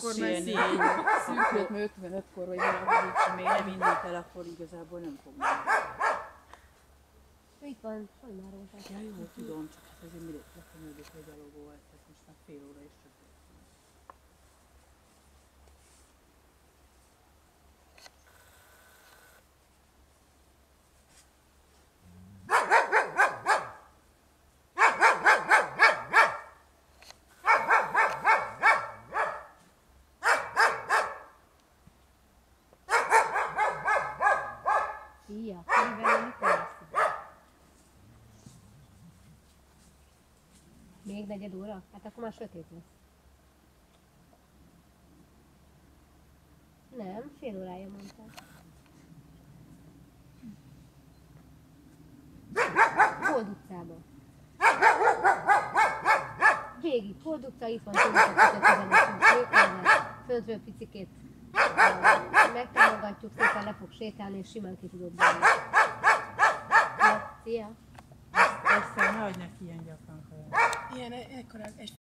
akkor már szűk 55-kor, vagy valahogy sem még nem indult el, akkor igazából nem fog menni. Itt van, sajnálom. Ja, jó, tudom, csak hát azért mindig lekönyödik, hogy gyalogol, tehát most már fél óra is csak. Szia, mivel mikor lesz? Még 4 óra? Hát akkor már sötét lesz. Nem, fél órája mondtad. Hold utcában. Végig, Hold utca, itt van tőlük a földről picikét megtámogatjuk, szépen le fog sétálni, és simán ki tudod venni. Ja, szia! Persze, ne adj neki ilyen gyakran kaját. Ilyen ekkora, egy